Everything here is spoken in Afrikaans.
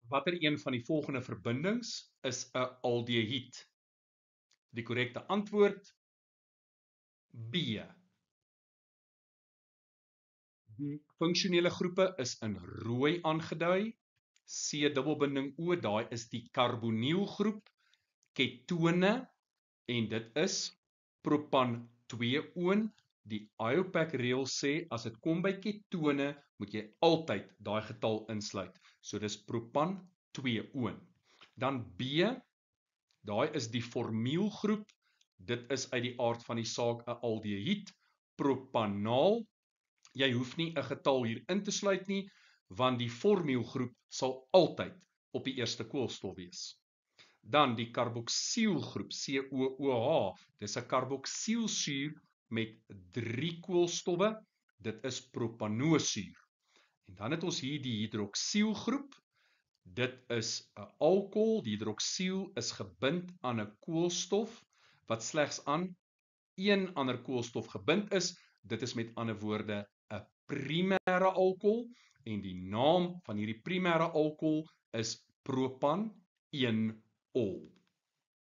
Watter een van die volgende verbindings is 'n aldehied? Die korrekte antwoord B. Die funksionele groepe is in rooi aangedui. C dubbelbinding O, daai is die karbonielgroep, ketone, en dit is propan 2-oon. Die IUPAC reël sê as dit kom by ketone, moet jy altyd daai getal insluit. So dis propan 2-oon. Dan B, daai is die formielgroep. Dit is uit die aard van die saak 'n aldehied, propanaal. Jy hoef nie 'n getal hier in te sluit nie, want die formielgroep sal altyd op die eerste koolstof wees. Dan die karboksielgroep, COOH, dis 'n karboksielsuur met 3 koolstowwe, dit is propanosuur. En dan het ons hier die hidroksielgroep, dit is 'n alkohol, die hidroksiel is gebind aan 'n koolstof, wat slegs aan een ander koolstof gebind is, dit is met ander woorde 'n primêre alkohol, en die naam van hierdie primêre alkohol is propan 1-ol.